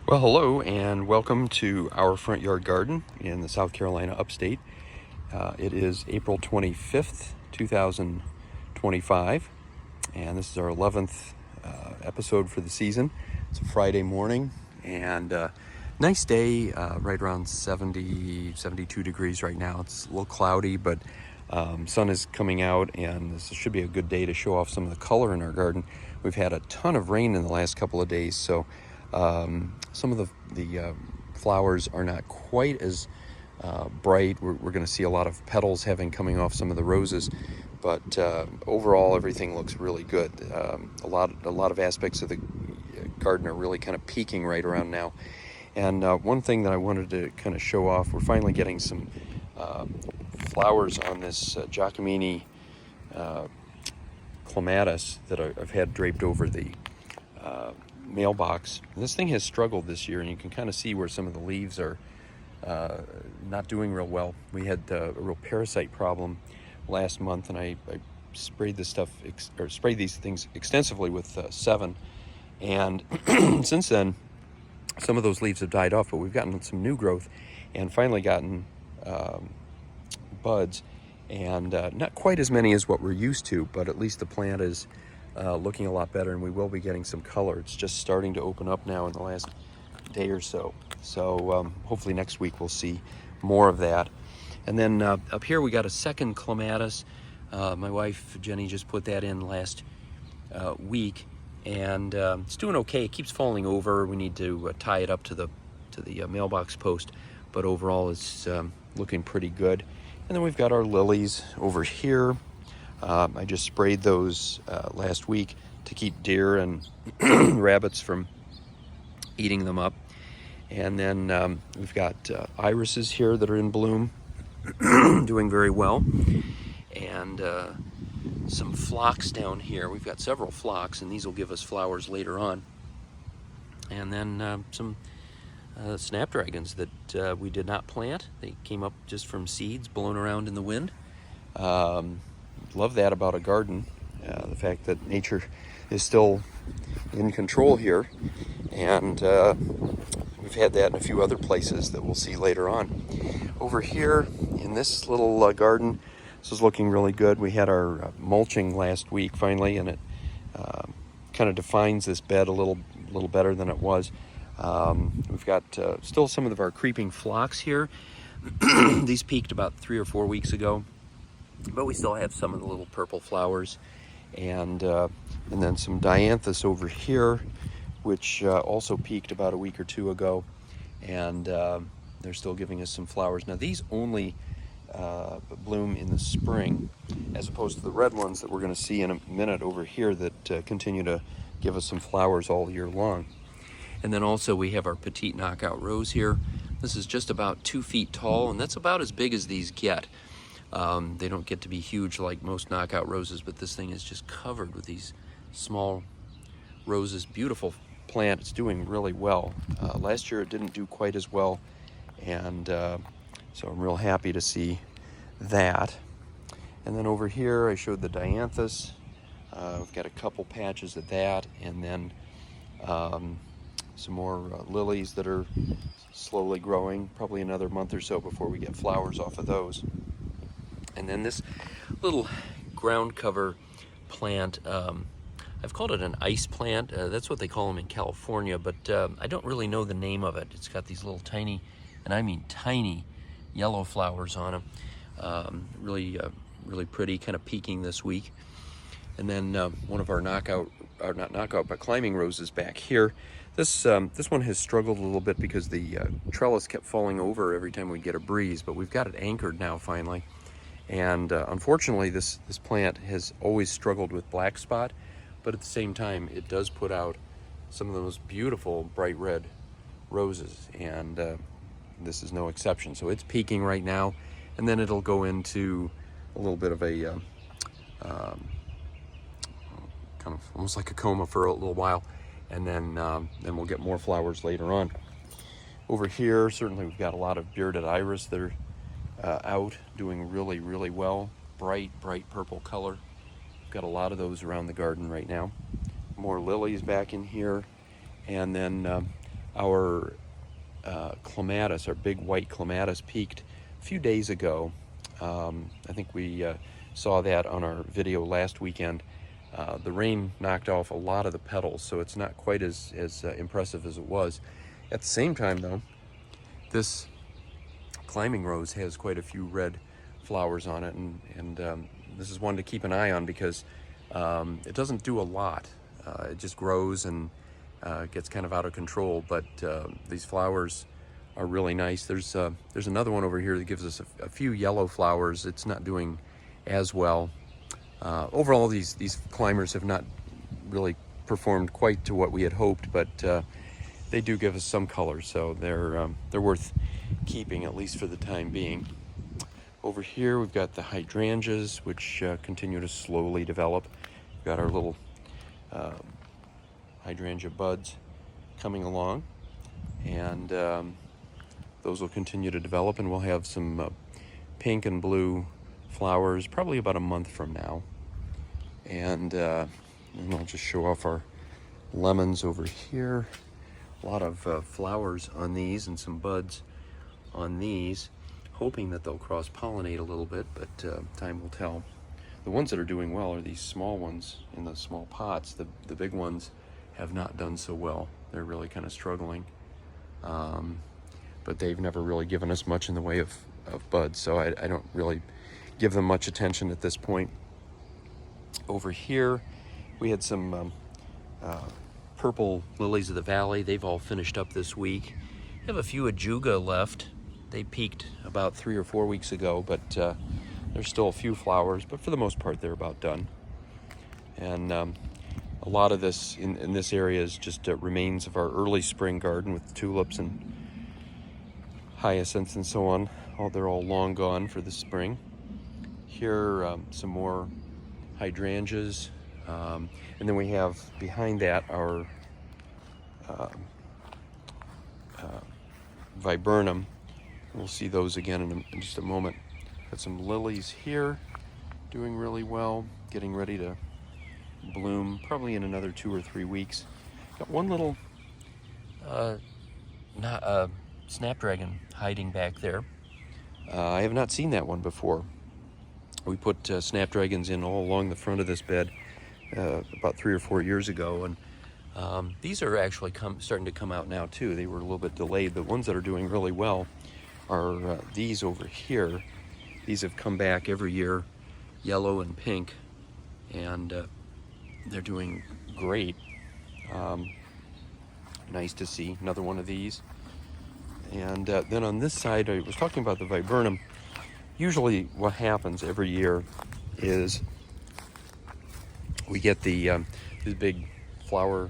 Well, hello and welcome to our front yard garden in the South Carolina upstate. It is April 25th, 2025, and this is our 11th episode for the season. It's a Friday morning and nice day, right around 70, 72 degrees right now. It's a little cloudy, but sun is coming out, and this should be a good day to show off some of the color in our garden. We've had a ton of rain in the last couple of days, so some of the flowers are not quite as bright. We're going to see a lot of petals coming off some of the roses, but overall everything looks really good. A lot of aspects of the garden are really kind of peaking right around now. And one thing that I wanted to kind of show off, we're finally getting some flowers on this Giacomini clematis that I've had draped over the mailbox. And this thing has struggled this year, and you can kind of see where some of the leaves are not doing real well. We had a real parasite problem last month, and I sprayed this stuff or sprayed these things extensively with Sevin, and since then some of those leaves have died off, but we've gotten some new growth and finally gotten buds, and not quite as many as what we're used to, but at least the plant is looking a lot better, and we will be getting some color. It's just starting to open up now in the last day or so. So hopefully next week we'll see more of that. And then up here we got a second clematis. My wife Jenny just put that in last week, and it's doing okay. It keeps falling over. We need to tie it up to the mailbox post, but overall it's looking pretty good. And then we've got our lilies over here. I just sprayed those last week to keep deer and rabbits from eating them up. And then we've got irises here that are in bloom, doing very well. And some phlox down here. We've got several phlox, and these will give us flowers later on. And then some snapdragons that we did not plant. They came up just from seeds blown around in the wind. Love that about a garden, the fact that nature is still in control here, and we've had that in a few other places that we'll see later on. Over here in this little garden, this is looking really good. We had our mulching last week finally, and it kind of defines this bed a little better than it was. We've got still some of our creeping phlox here. These peaked about 3 or 4 weeks ago, but we still have some of the little purple flowers, and then some dianthus over here, which also peaked about a week or two ago, and they're still giving us some flowers. Now these only bloom in the spring, as opposed to the red ones that we're going to see in a minute over here that continue to give us some flowers all year long. And then also we have our petite knockout rose here. This is just about 2 feet tall, and that's about as big as these get. They don't get to be huge like most knockout roses, but this thing is just covered with these small roses. Beautiful plant. It's doing really well. Last year it didn't do quite as well, and so I'm real happy to see that. And then over here I showed the dianthus. We've got a couple patches of that, and then some more lilies that are slowly growing. Probably another month or so before we get flowers off of those. And then this little ground cover plant, I've called it an ice plant. That's what they call them in California, but I don't really know the name of it. It's got these little tiny, and I mean tiny, yellow flowers on them. Really pretty, kind of peaking this week. And then one of our climbing roses back here. This one has struggled a little bit because the trellis kept falling over every time we get a breeze, but we've got it anchored now finally. And unfortunately this plant has always struggled with black spot, but at the same time it does put out some of those beautiful bright red roses, and this is no exception. So it's peaking right now, and then it'll go into a little bit of a kind of almost like a coma for a little while, and then we'll get more flowers later on. Over here certainly we've got a lot of bearded iris that are out, doing really well. Bright purple color. We've got a lot of those around the garden right now. More lilies back in here, and then Our clematis, our big white clematis, peaked a few days ago. I think we saw that on our video last weekend. The rain knocked off a lot of the petals, so it's not quite as impressive as it was. At the same time, though, this climbing rose has quite a few red flowers on it, and this is one to keep an eye on because it doesn't do a lot. It just grows and gets kind of out of control, but these flowers are really nice. There's another one over here that gives us a few yellow flowers. It's not doing as well. Overall, these climbers have not really performed quite to what we had hoped, but they do give us some color, so they're worth keeping, at least for the time being. Over here we've got the hydrangeas, which continue to slowly develop. We've got our little hydrangea buds coming along, and those will continue to develop, and we'll have some pink and blue flowers probably about a month from now. And I'll just show off our lemons over here. A lot of flowers on these and some buds on these, hoping that they'll cross-pollinate a little bit, but time will tell. The ones that are doing well are these small ones in the small pots. The big ones have not done so well. They're really kind of struggling. But they've never really given us much in the way of buds, so I don't really give them much attention at this point. Over here, we had some purple lilies of the valley. They've all finished up this week. We have a few ajuga left. They peaked about 3 or 4 weeks ago, but there's still a few flowers, but for the most part, they're about done. And a lot of this in this area is just remains of our early spring garden with tulips and hyacinths and so on. They're all long gone for the spring. Here, some more hydrangeas, and then we have behind that our viburnum. We'll see those again in just a moment. Got some lilies here doing really well, getting ready to bloom probably in another 2 or 3 weeks. Got one little snapdragon hiding back there. I have not seen that one before. We put snapdragons in all along the front of this bed about 3 or 4 years ago, and these are actually starting to come out now too. They were a little bit delayed. The ones that are doing really well are these over here. These have come back every year, yellow and pink, and they're doing great. Nice to see another one of these. And then on this side, I was talking about the viburnum. Usually what happens every year is we get these big flower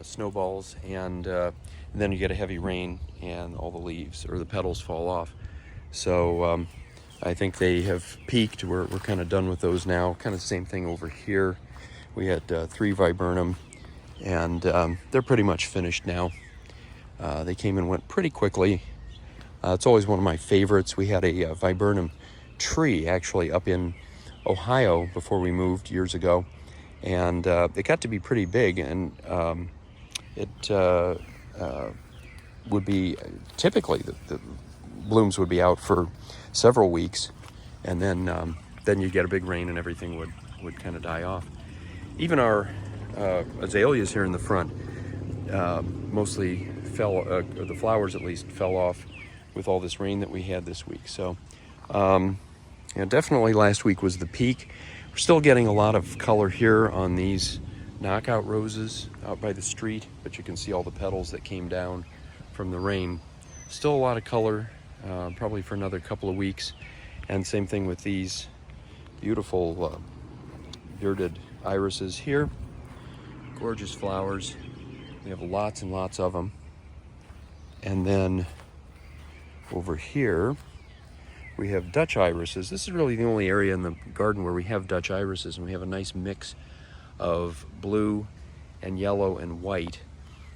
snowballs, and then you get a heavy rain and all the leaves or the petals fall off. So I think they have peaked. We're kind of done with those now. Kind of the same thing over here. We had 3 viburnum, and they're pretty much finished now. They came and went pretty quickly. It's always one of my favorites. We had a viburnum tree actually up in Ohio before we moved years ago, and it got to be pretty big, and it would be typically the blooms would be out for several weeks, and then you get a big rain and everything would kind of die off. Even our azaleas here in the front mostly fell, or the flowers at least fell off with all this rain that we had this week. So definitely last week was the peak. We're still getting a lot of color here on these knockout roses out by the street, but you can see all the petals that came down from the rain. Still a lot of color, probably for another couple of weeks. And same thing with these beautiful bearded irises here. Gorgeous flowers. We have lots and lots of them. And then over here we have Dutch irises. This is really the only area in the garden where we have Dutch irises, and we have a nice mix of blue and yellow and white.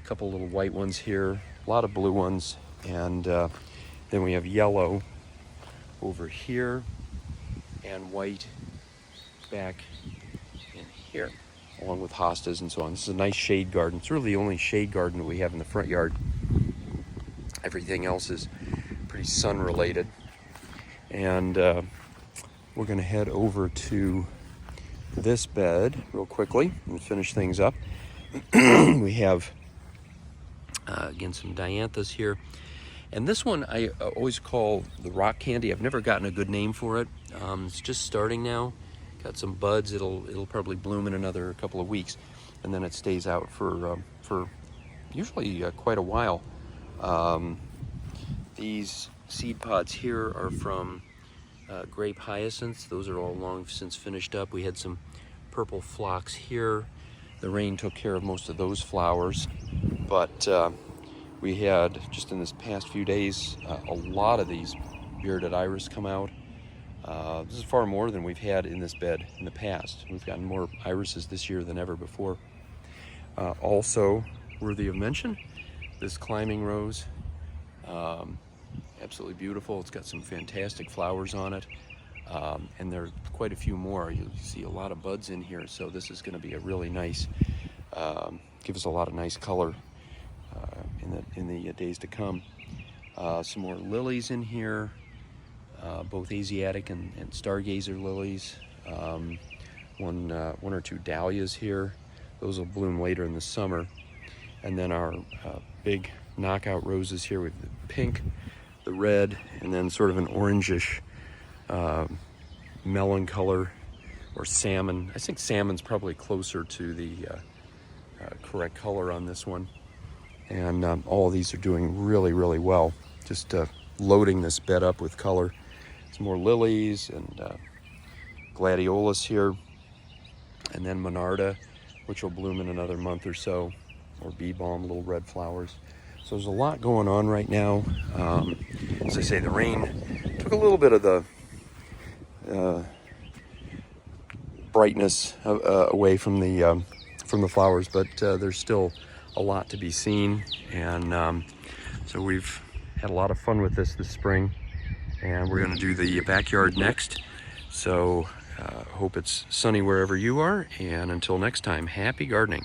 A couple little white ones here, a lot of blue ones, and then we have yellow over here and white back in here. along with hostas and so on. This is a nice shade garden. It's really the only shade garden that we have in the front yard. Everything else is pretty sun related. And we're going to head over to this bed real quickly and finish things up. We have again some dianthus here, and this one I always call the rock candy. I've never gotten a good name for it. It's just starting now. Got some buds. It'll probably bloom in another couple of weeks, and then it stays out for usually quite a while. These seed pods here are from grape hyacinths. Those are all long since finished up. We had some purple phlox here. The rain took care of most of those flowers, but we had, just in this past few days, a lot of these bearded iris come out. This is far more than we've had in this bed in the past. We've gotten more irises this year than ever before. Also worthy of mention, this climbing rose. Absolutely beautiful. It's got some fantastic flowers on it. And there are quite a few more. You see a lot of buds in here, so this is going to be a really nice, give us a lot of nice color in the days to come. Some more lilies in here, both Asiatic and stargazer lilies. One or two dahlias here. Those will bloom later in the summer. And then our big knockout roses here with the pink, the red, and then sort of an orangish melon color, or salmon. I think salmon's probably closer to the correct color on this one. And all of these are doing really, really well. Just loading this bed up with color. Some more lilies and gladiolus here, and then monarda, which will bloom in another month or so, or bee balm, little red flowers. So there's a lot going on right now. As I say, the rain took a little bit of the brightness away from the flowers, but there's still a lot to be seen, and so we've had a lot of fun with this spring, and we're going to do the backyard next. So hope it's sunny wherever you are, and until next time, happy gardening.